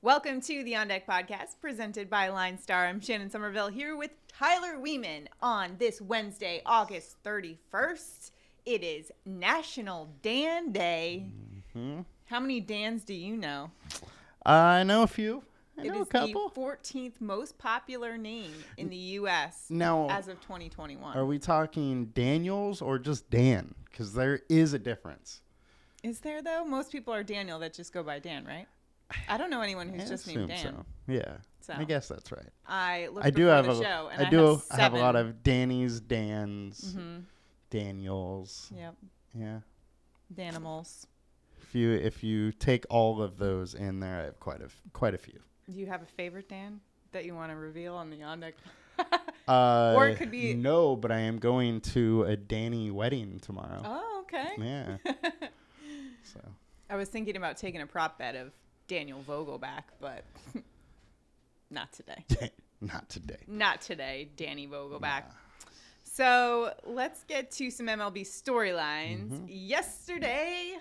Welcome to the On Deck Podcast, presented by LineStar. I'm Shannon Sommerville here with Tyler Wiemann on this Wednesday, August 31st. It is National Dan Day. Mm-hmm. How many Dans do you know? I know a few. It is the 14th most popular name in the U.S. now, as of 2021. Are we talking Daniels or just Dan? Because there is a difference. Is there, though? Most people are Daniel that just go by Dan, right? I don't know anyone who's just named Dan. So. Yeah, so. I guess that's right. I do have a show, and I have a lot of Dannies, Dans, Daniels. Yep. Yeah. Danimals. If you take all of those in there, I have quite a few. Do you have a favorite Dan that you want to reveal on the On Deck? Or it could be no, but I am going to a Danny wedding tomorrow. Oh, okay. Yeah. So I was thinking about taking a prop bet of Daniel Vogelback, but not today. Not today, Danny Vogelback. Nah. So let's get to some MLB storylines. Mm-hmm. Yesterday,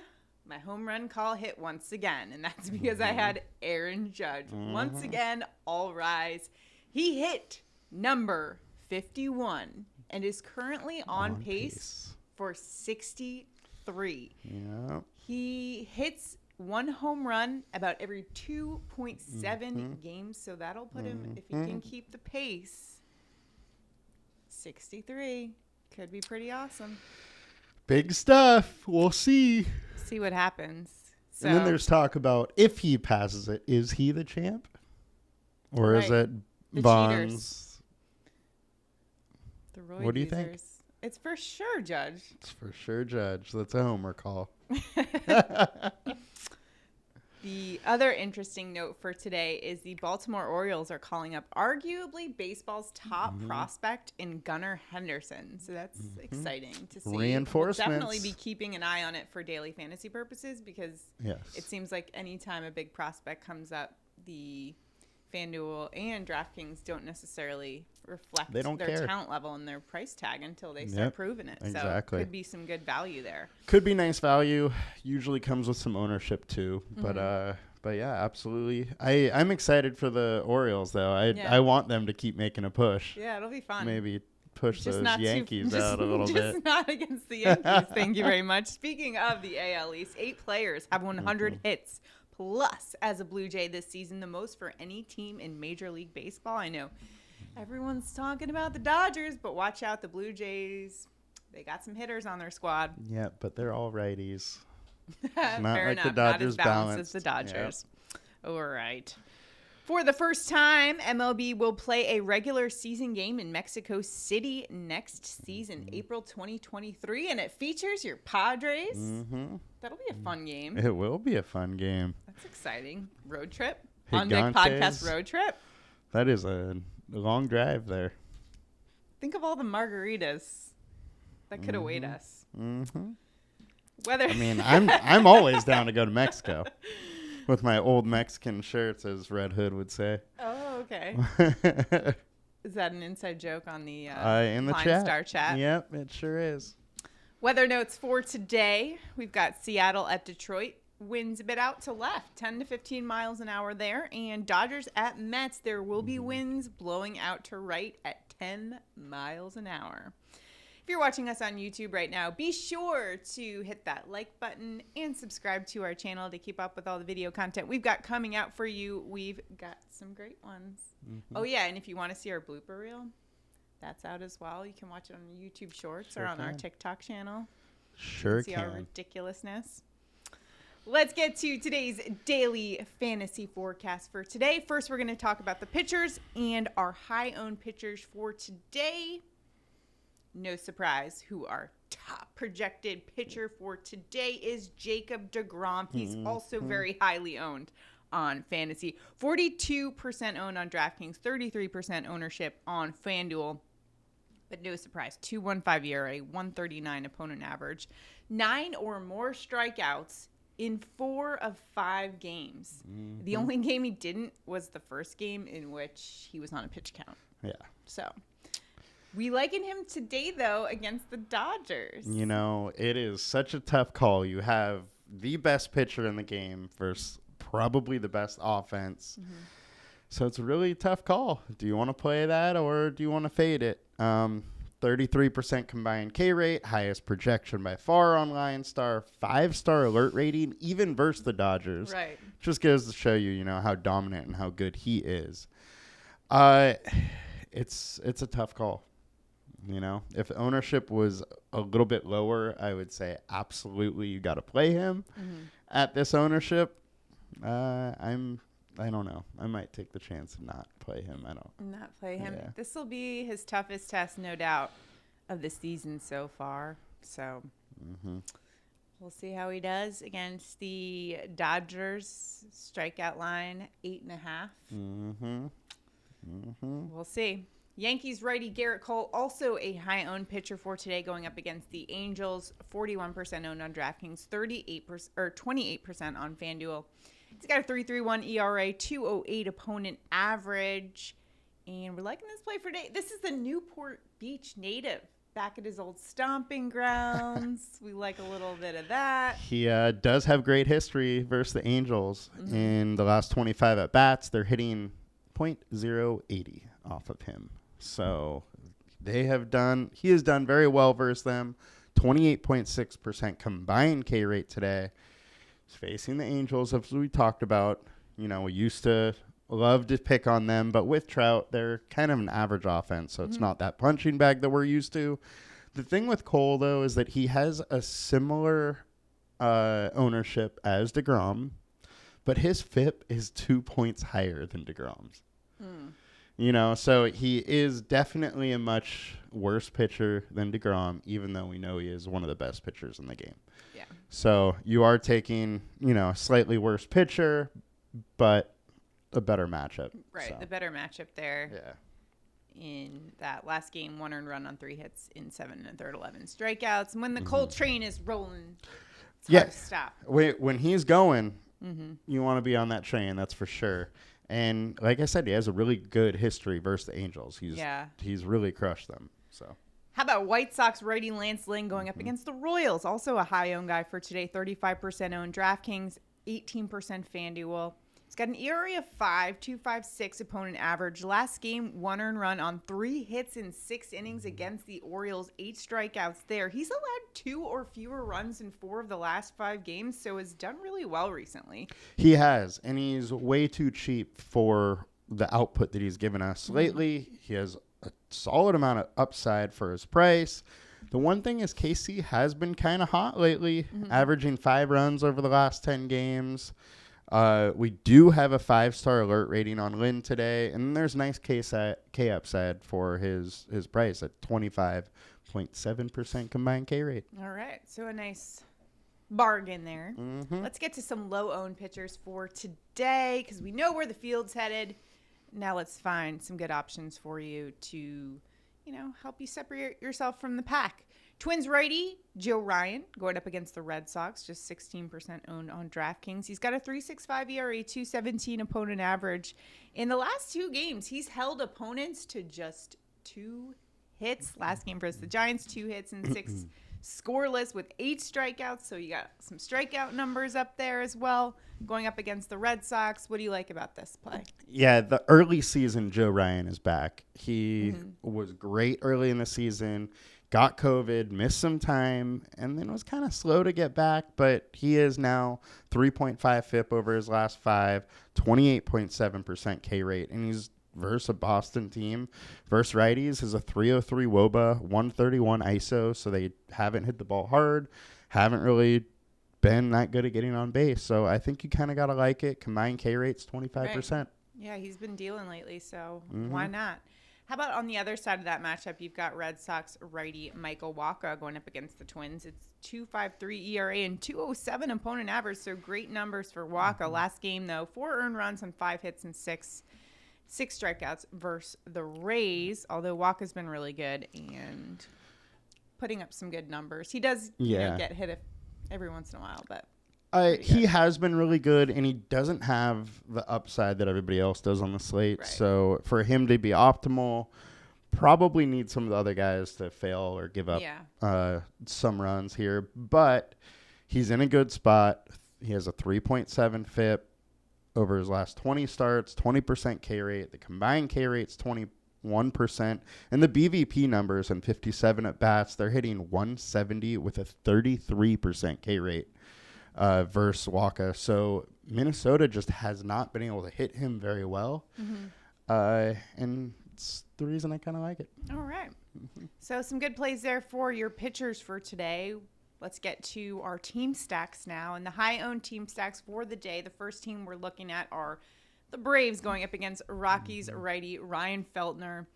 my home run call hit once again, and that's because I had Aaron Judge. Once again, all rise. He hit number 51 and is currently on pace for 63. Yeah. He hits one home run about every 2.7 games, so that'll put him, if he can keep the pace, 63. Could be pretty awesome. Big stuff. We'll see. See what happens. So, and then there's talk about if he passes it, is he the champ? Or is it the Bonds? Cheaters. The roid what do you users. think? It's for sure Judge. It's for sure Judge. That's a homer call. The other interesting note for today is the Baltimore Orioles are calling up arguably baseball's top prospect in Gunnar Henderson. So that's exciting to see. Reinforcements. We'll definitely be keeping an eye on it for daily fantasy purposes because it seems like anytime a big prospect comes up, the FanDuel and DraftKings don't necessarily reflect their talent level and their price tag until they start proving it. Exactly. So could be some good value there. Could be nice value. Usually comes with some ownership too. But yeah, absolutely. I'm excited for the Orioles though. I want them to keep making a push. Yeah, it'll be fun. Maybe push those Yankees out a little bit. Just not against the Yankees. Thank you very much. Speaking of the AL East, 8 players have 100 hits plus as a Blue Jay this season, the most for any team in Major League Baseball. I know everyone's talking about the Dodgers, but watch out, the Blue Jays. They got some hitters on their squad. Yeah, but they're all righties. Not like enough. The Dodgers not as balanced as the Dodgers. Yep. All right. For the first time, MLB will play a regular season game in Mexico City next season, April 2023, and it features your Padres. That'll be a fun game. It will be a fun game. That's exciting. Road trip. On Deck Podcast road trip. That is a long drive there. Think of all the margaritas that could await us. I mean, I'm always down to go to Mexico. With my old Mexican shirts, as Red Hood would say. Oh, okay. Is that an inside joke on the in the LineStar chat? Yep, it sure is. Weather notes for today. We've got Seattle at Detroit. Winds a bit out to left, 10 to 15 miles an hour there. And Dodgers at Mets. There will be winds blowing out to right at 10 miles an hour. If you're watching us on YouTube right now, be sure to hit that like button and subscribe to our channel to keep up with all the video content we've got coming out for you. We've got some great ones. Oh, yeah, and if you want to see our blooper reel, that's out as well. You can watch it on the YouTube Shorts or on our TikTok channel. Sure can. See our ridiculousness. Let's get to today's daily fantasy forecast for today. First, we're going to talk about the pitchers and our high-owned pitchers for today. No surprise who our top projected pitcher for today is Jacob DeGrom. He's also very highly owned on fantasy. 42% owned on DraftKings, 33% ownership on FanDuel. But no surprise, 2.15 ERA, 139 opponent average, 9 or more strikeouts in 4 of 5 games. The only game he didn't was the first game in which he was on a pitch count. Yeah. So we liken him today, though, against the Dodgers. You know, it is such a tough call. You have the best pitcher in the game versus probably the best offense. So it's a really tough call. Do you want to play that or do you want to fade it? 33% combined K rate, highest projection by far on LineStar, 5-star alert rating, even versus the Dodgers. Right. Just goes to show you, how dominant and how good he is. It's a tough call. If ownership was a little bit lower, I would say absolutely you got to play him. At this ownership, I don't know. I might take the chance and not play him. Not play him. Yeah. This will be his toughest test, no doubt, of the season so far. So we'll see how he does against the Dodgers. Strikeout line 8.5. We'll see. Yankees righty Garrett Cole, also a high-owned pitcher for today, going up against the Angels. 41% owned on DraftKings, 28% on FanDuel. He's got a 3.31 ERA, 2.08 opponent average, and we're liking this play for today. This is the Newport Beach native, back at his old stomping grounds. We like a little bit of that. He does have great history versus the Angels. In the last 25 at-bats, they're hitting .080 off of him. So he has done very well versus them. 28.6% combined K rate today. He's facing the Angels, as we talked about. We used to love to pick on them, but with Trout, they're kind of an average offense, so it's not that punching bag that we're used to. The thing with Cole, though, is that he has a similar ownership as DeGrom, but his FIP is 2 points higher than DeGrom's. So he is definitely a much worse pitcher than DeGrom, even though we know he is one of the best pitchers in the game. Yeah. So you are taking, a slightly worse pitcher, but a better matchup. Right, so. The better matchup there. Yeah. In that last game, 1 earned run on 3 hits in 7 1/3, 11 strikeouts. And when the Cole train is rolling, it's hard to stop. When he's going, you want to be on that train, that's for sure. And like I said, he has a really good history versus the Angels. He's really crushed them. So how about White Sox righty Lance Lynn going up against the Royals? Also a high-owned guy for today, 35% owned DraftKings, 18% FanDuel. He's got an ERA of 5, 2.56 opponent average. Last game, 1 earned run on 3 hits in 6 innings against the Orioles, 8 strikeouts there. He's allowed 2 or fewer runs in 4 of the last 5 games, so has done really well recently. He has, and he's way too cheap for the output that he's given us lately. He has a solid amount of upside for his price. The one thing is KC has been kind of hot lately, averaging 5 runs over the last 10 games. We do have a 5-star alert rating on Lynn today, and there's nice K upside for his price at 25.7% combined K rate. All right, so a nice bargain there. Let's get to some low-owned pitchers for today because we know where the field's headed. Now let's find some good options for you to, help you separate yourself from the pack. Twins righty Joe Ryan going up against the Red Sox, just 16% owned on DraftKings. He's got a 3.65 ERA, 2.17 opponent average. In the last 2 games, he's held opponents to just 2 hits. Last game versus the Giants, 2 hits and 6 scoreless with 8 strikeouts. So you got some strikeout numbers up there as well. Going up against the Red Sox. What do you like about this play? Yeah, the early season Joe Ryan is back. He was great early in the season. Got COVID, missed some time, and then was kind of slow to get back, but he is now 3.5 FIP over his last 5, 28.7% K rate, and he's versus a Boston team. Versus righties is a 303 WOBA, 131 ISO, so they haven't hit the ball hard, haven't really been that good at getting on base, so I think you kind of got to like it. Combined K rate's 25%. Right. Yeah, he's been dealing lately, so why not? How about on the other side of that matchup, you've got Red Sox righty Michael Wacha going up against the Twins. It's 2.53 ERA and 2.07 opponent average, so great numbers for Wacha. Last game, though, 4 earned runs on 5 hits and 6 strikeouts versus the Rays, although Wacha's been really good and putting up some good numbers. He does get hit every once in a while, but... He has been really good, and he doesn't have the upside that everybody else does on the slate. Right. So for him to be optimal, probably need some of the other guys to fail or give up some runs here. But he's in a good spot. He has a 3.7 FIP, over his last 20 starts, 20% K rate. The combined K rate's 21%. And the BVP numbers in 57 at-bats, they're hitting 170 with a 33% K rate versus Waka. So Minnesota just has not been able to hit him very well. And it's the reason I kind of like it. All right. So some good plays there for your pitchers for today. Let's get to our team stacks now. And the high-owned team stacks for the day, the first team we're looking at are the Braves going up against Rockies righty Ryan Feltner.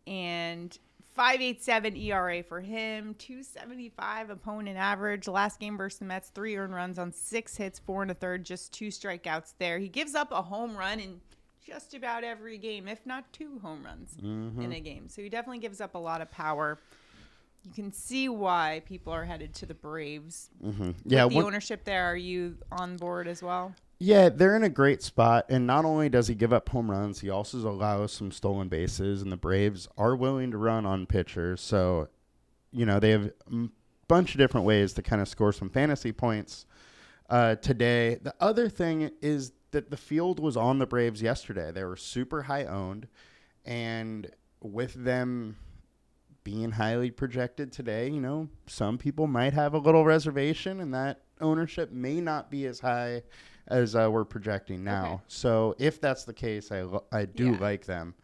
And 5.87 ERA for him, 275 opponent average. Last game versus the Mets, 3 earned runs on 6 hits, 4 1/3, just 2 strikeouts there. He gives up a home run in just about every game, if not 2 home runs in a game. So he definitely gives up a lot of power. You can see why people are headed to the Braves. Yeah, With the ownership there, are you on board as well? Yeah, they're in a great spot. And not only does he give up home runs, he also allows some stolen bases. And the Braves are willing to run on pitchers. So, you know, they have a bunch of different ways to kind of score some fantasy points today. The other thing is that the field was on the Braves yesterday. They were super high owned. And with them being highly projected today, you know, some people might have a little reservation, and that ownership may not be as high as we're projecting now. Okay. So if that's the case, I do like them.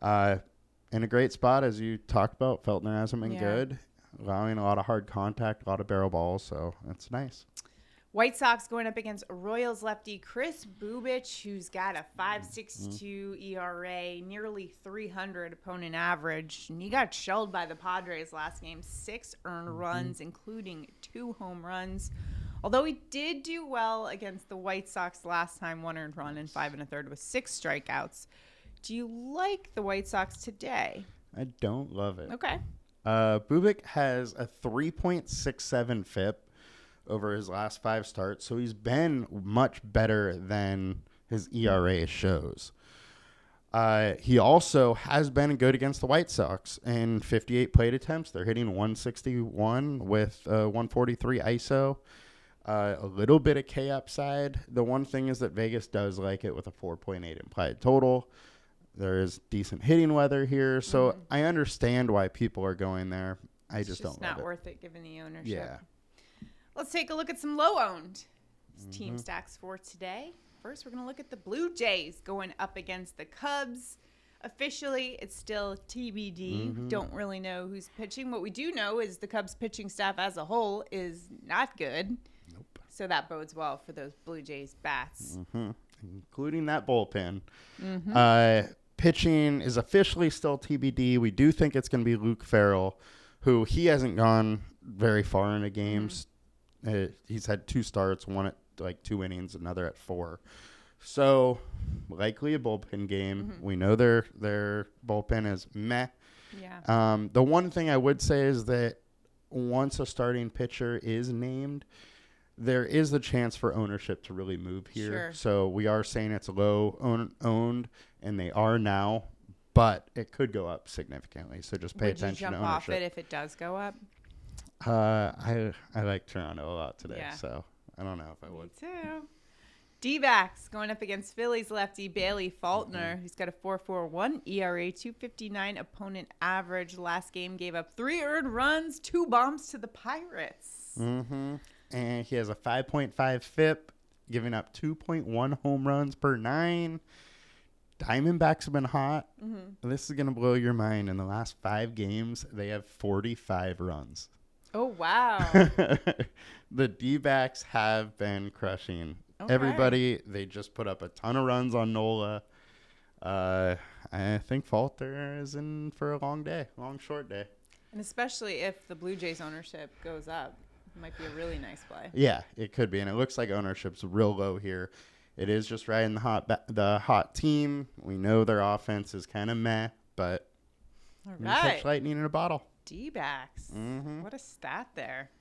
In a great spot, as you talked about, Feltner hasn't been good, allowing a lot of hard contact, a lot of barrel balls, so that's nice. White Sox going up against Royals lefty Chris Bubich, who's got a 5.62 ERA, nearly 300 opponent average. And he got shelled by the Padres last game, 6 earned runs, including 2 home runs. Although he did do well against the White Sox last time, 1 earned run and 5 1/3 with 6 strikeouts. Do you like the White Sox today? I don't love it. Okay. Bubik has a 3.67 FIP over his last 5 starts, so he's been much better than his ERA shows. He also has been good against the White Sox in 58 plate attempts. They're hitting 161 with 143 ISO. A little bit of K upside. The one thing is that Vegas does like it with a 4.8 implied total. There is decent hitting weather here, so I understand why people are going there. I just don't love it. It's not worth it given the ownership. Yeah. Let's take a look at some low-owned team stacks for today. First, we're going to look at the Blue Jays going up against the Cubs. Officially, it's still TBD. We don't really know who's pitching. What we do know is the Cubs pitching staff as a whole is not good. Nope. So that bodes well for those Blue Jays bats. Including that bullpen. Pitching is officially still TBD. We do think it's going to be Luke Farrell, who he hasn't gone very far into games. He's had 2 starts, one at like 2 innings, another at 4. So likely a bullpen game. We know their bullpen is meh. Yeah. The one thing I would say is that once a starting pitcher is named, there is the chance for ownership to really move here. Sure. So we are saying it's low owned, and they are now, but it could go up significantly. So just pay attention to ownership. Would you jump off it if it does go up? I like Toronto a lot today, so I don't know if I would. Me too. D-backs going up against Phillies lefty Bailey Faulkner, who's got a 4.41 ERA, 2.59 opponent average. Last game gave up 3 earned runs, 2 bombs to the Pirates. And he has a 5.5 FIP, giving up 2.1 home runs per 9. Diamondbacks have been hot. This is going to blow your mind. In the last 5 games, they have 45 runs. Oh, wow. The D-backs have been crushing everybody. They just put up a ton of runs on Nola. I think Falter is in for a long short day. And especially if the Blue Jays ownership goes up, it might be a really nice play. Yeah, it could be. And it looks like ownership's real low here. It is just right in the hot team. We know their offense is kind of meh, but catch lightning in a bottle. D-backs. What a stat there.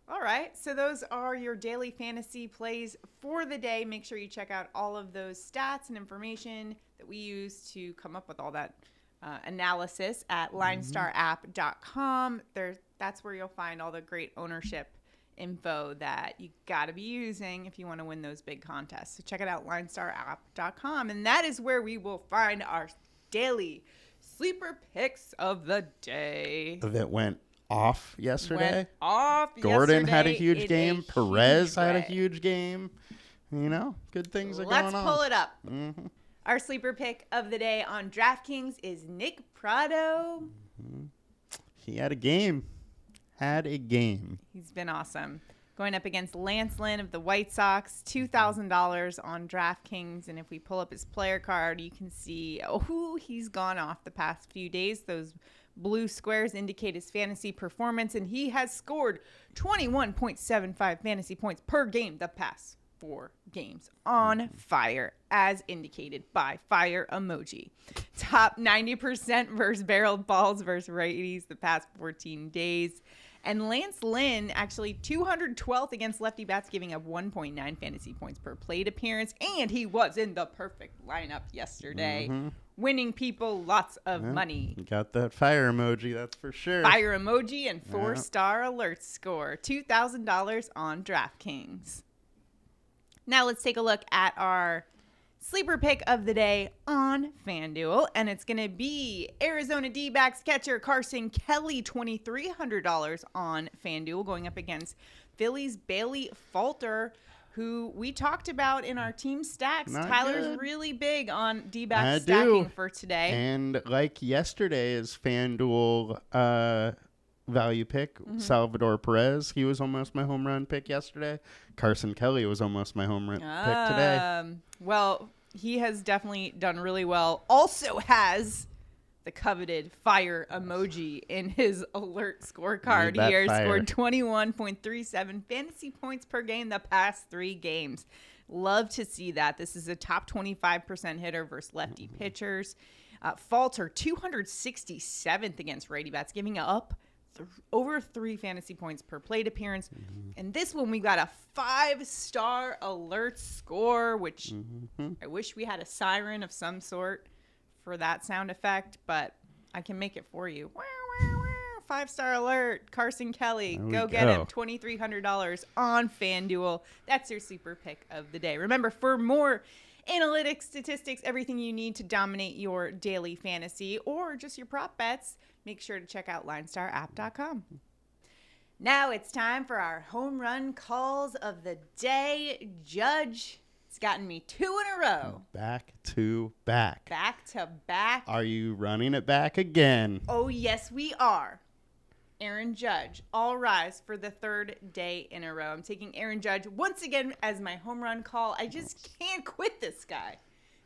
All right, so those are your daily fantasy plays for the day. Make sure you check out all of those stats and information that we use to come up with all that analysis at LineStarApp.com. That's where you'll find all the great ownership info that you got to be using if you want to win those big contests. So check it out, LineStarApp.com. And that is where we will find our daily sleeper picks of the day. That went off yesterday. Gordon had a huge game. Perez had a huge game. Good things are going on. Let's pull it up. Mm-hmm. Our sleeper pick of the day on DraftKings is Nick Prado. Mm-hmm. He had a game. He's been awesome. Going up against Lance Lynn of the White Sox, $2,000 on DraftKings. And if we pull up his player card, you can see, he's gone off the past few days. Those blue squares indicate his fantasy performance, and he has scored 21.75 fantasy points per game the past 4 games. On fire, as indicated by fire emoji. Top 90% versus barreled balls versus righties the past 14 days. And Lance Lynn actually 212th against lefty bats, giving up 1.9 fantasy points per plate appearance. And he was in the perfect lineup yesterday, winning people lots of money. Got that fire emoji, that's for sure. Fire emoji and 4-star alert score. $2,000 on DraftKings. Now let's take a look at our sleeper pick of the day on FanDuel, and it's going to be Arizona D-backs catcher Carson Kelly, $2,300 on FanDuel, going up against Phillies Bailey Falter, who we talked about in our team stacks. Tyler's really big on D-back stacking for today. And like yesterday's FanDuel value pick, Salvador Perez, he was almost my home run pick yesterday. Carson Kelly was almost my home run pick today. Well, he has definitely done really well. Also has the coveted fire emoji in his alert scorecard here. Scored 21.37 fantasy points per game the past 3 games. Love to see that. This is a top 25% hitter versus lefty pitchers. Falter, 267th against righty bats, giving up over 3 fantasy points per plate appearance. And this one, we got a 5-star alert score, which I wish we had a siren of some sort for that sound effect, but I can make it for you. 5-star alert. Carson Kelly. Go get him. $2,300 on FanDuel. That's your sleeper pick of the day. Remember, for more analytics, statistics, everything you need to dominate your daily fantasy or just your prop bets, make sure to check out LineStarApp.com. Now it's time for our home run calls of the day. Judge, it's gotten me 2 in a row. Back to back. Back to back. Are you running it back again? Oh, yes, we are. Aaron Judge, all rise for the 3rd day in a row. I'm taking Aaron Judge once again as my home run call. I just can't quit this guy.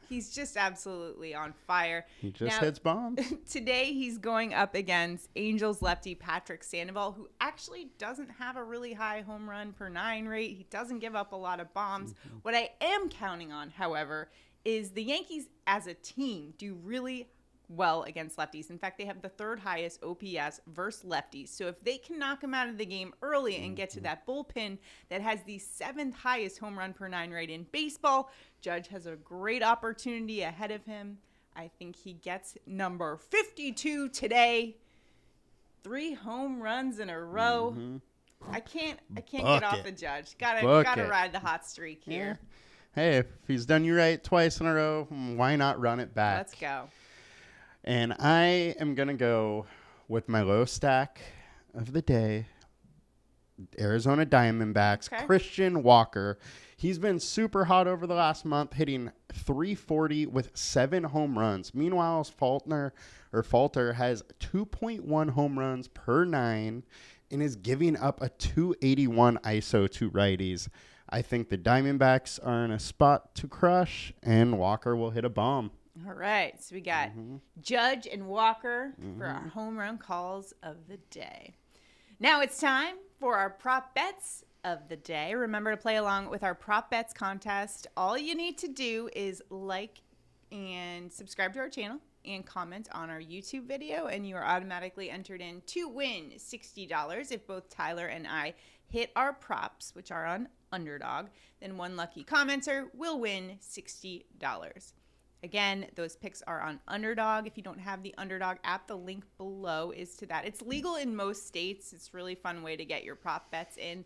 He's just absolutely on fire. He just hits bombs. Today he's going up against Angels lefty Patrick Sandoval, who actually doesn't have a really high home run per 9 rate. He doesn't give up a lot of bombs. What I am counting on, however, is the Yankees as a team do really well against lefties. In fact, they have the 3rd highest OPS versus lefties. So if they can knock him out of the game early and get to that bullpen that has the 7th highest home run per 9 rate in baseball, Judge has a great opportunity ahead of him. I think he gets number 52 today. 3 home runs in a row. I can't get off the Judge. Gotta ride the hot streak here. Yeah. Hey, if he's done you right twice in a row, why not run it back? Let's go. And I am going to go with my low stack of the day, Arizona Diamondbacks, Christian Walker. He's been super hot over the last month, hitting .340 with 7 home runs. Meanwhile, Falter has 2.1 home runs per 9 and is giving up a .281 ISO to righties. I think the Diamondbacks are in a spot to crush, and Walker will hit a bomb. All right, so we got Judge and Walker for our home run calls of the day. Now it's time for our prop bets of the day. Remember to play along with our prop bets contest. All you need to do is like and subscribe to our channel and comment on our YouTube video, and you are automatically entered in to win $60 if both Tyler and I hit our props, which are on Underdog. Then one lucky commenter will win $60. Again, those picks are on Underdog. If you don't have the Underdog app, the link below is to that. It's legal in most states. It's a really fun way to get your prop bets in.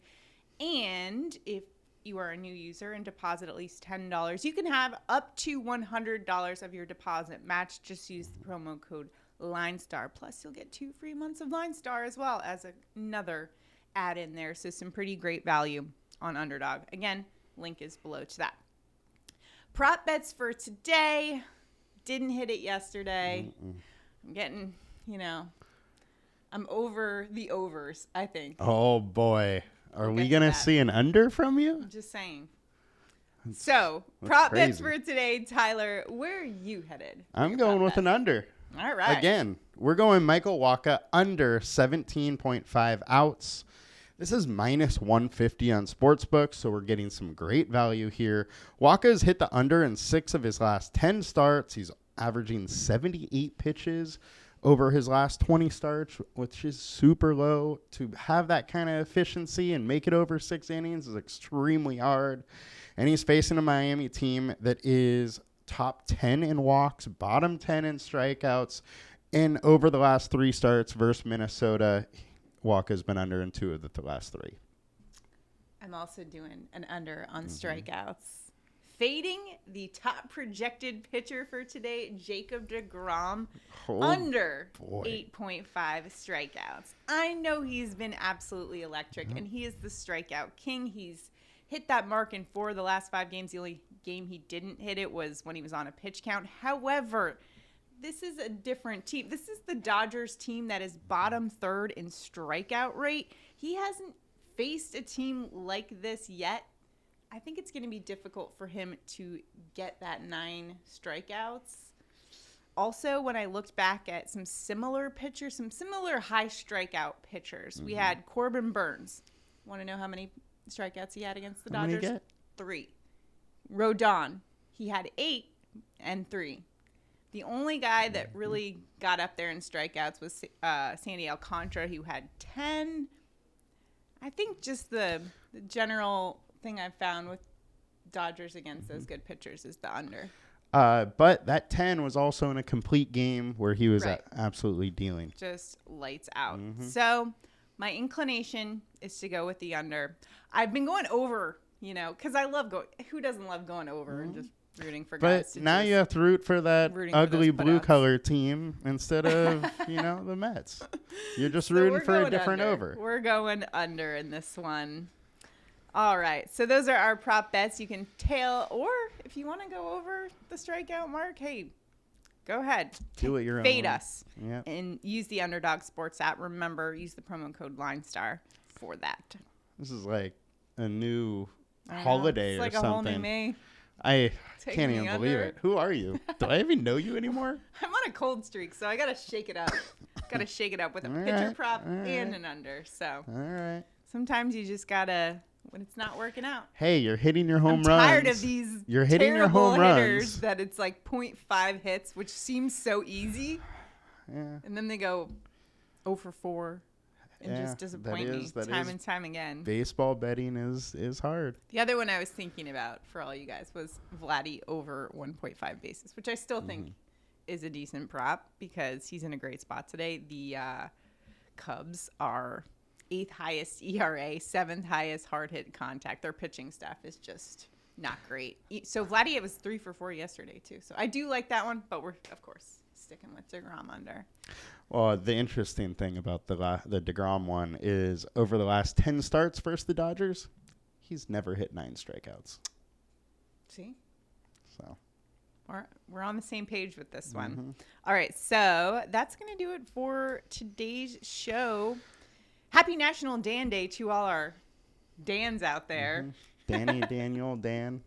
And if you are a new user and deposit at least $10, you can have up to $100 of your deposit matched. Just use the promo code LineStar. Plus, you'll get 2 free months of LineStar as well as another add in there. So some pretty great value on Underdog. Again, link is below to that. Prop bets for today. Didn't hit it yesterday. I'm getting, I'm over the overs, I think. Oh, boy. Are we going to see an under from you? I'm just saying. So, prop bets for today. Tyler, where are you headed? I'm going with an under. All right. Again, we're going Michael Wacha under 17.5 outs. This is minus 150 on Sportsbook, so we're getting some great value here. Wacha has hit the under in 6 of his last 10 starts. He's averaging 78 pitches over his last 20 starts, which is super low. To have that kind of efficiency and make it over 6 innings is extremely hard. And he's facing a Miami team that is top 10 in walks, bottom 10 in strikeouts. And over the last 3 starts versus Minnesota, Wacha's been under in 2 of the last 3. I'm also doing an under on strikeouts. Fading the top projected pitcher for today, Jacob DeGrom, under 8.5 strikeouts. I know he's been absolutely electric, and he is the strikeout king. He's hit that mark in 4 of the last 5 games. The only game he didn't hit it was when he was on a pitch count. However, this is a different team. This is the Dodgers team that is bottom 3rd in strikeout rate. He hasn't faced a team like this yet. I think it's going to be difficult for him to get that 9 strikeouts. Also, when I looked back at some similar pitchers, some similar high strikeout pitchers, we had Corbin Burns. Want to know how many strikeouts he had against the Dodgers? How many get? 3. Rodon, he had 8 and 3. The only guy that really got up there in strikeouts was Sandy Alcantara, who had 10. I think just the general thing I've found with Dodgers against those good pitchers is the under. But that 10 was also in a complete game where he was absolutely dealing. Just lights out. So my inclination is to go with the under. I've been going over, because I love going. Who doesn't love going over and just rooting for guys? But now you have to root for that ugly blue color team instead of, the Mets. You're just rooting for a different over. We're going under in this one. All right, so those are our prop bets. You can tail, or if you want to go over the strikeout mark, hey, go ahead. Do it your own. Fade us. Yep. And use the Underdog Sports app. Remember, use the promo code LineStar for that. This is like a new holiday or something. It's like a whole new me. I can't even believe it. Who are you? Do I even know you anymore? I'm on a cold streak, so I got to shake it up. Got to shake it up with a pitcher prop and an under. So all right. Sometimes you just got to... when it's not working out. Hey, you're hitting your home runs. I'm tired of these terrible hitters that it's like 0.5 hits, which seems so easy. Yeah. And then they go 0 for 4 and just disappoint me time and time again. Baseball betting is hard. The other one I was thinking about for all you guys was Vladdy over 1.5 bases, which I still think is a decent prop because he's in a great spot today. The Cubs are 8th highest ERA, 7th highest hard hit contact. Their pitching staff is just not great. So Vladdy was 3 for 4 yesterday too. So I do like that one, but we're of course sticking with DeGrom under. Well, the interesting thing about the DeGrom one is over the last 10 starts versus the Dodgers, he's never hit 9 strikeouts. See? So we're on the same page with this one. All right, so that's going to do it for today's show. Happy National Dan Day to all our Dans out there. Danny, Daniel, Dan.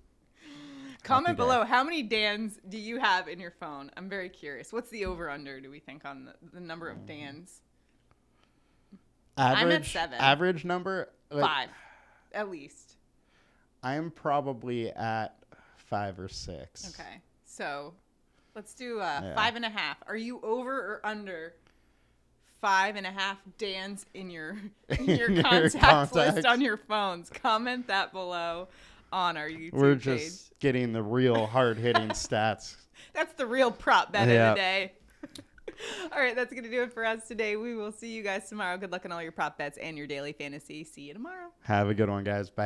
Comment below, how many Dans do you have in your phone? I'm very curious. What's the over-under, do we think, on the number of Dans? I'm at 7. Average number? 5, at least. I'm probably at 5 or 6. Okay, so let's do 5.5. Are you over or under 5.5 Dans in your contacts list on your phones? Comment that below on our YouTube page. We're just getting the real hard-hitting stats. That's the real prop bet of the day. All right, that's going to do it for us today. We will see you guys tomorrow. Good luck on all your prop bets and your daily fantasy. See you tomorrow. Have a good one, guys. Bye.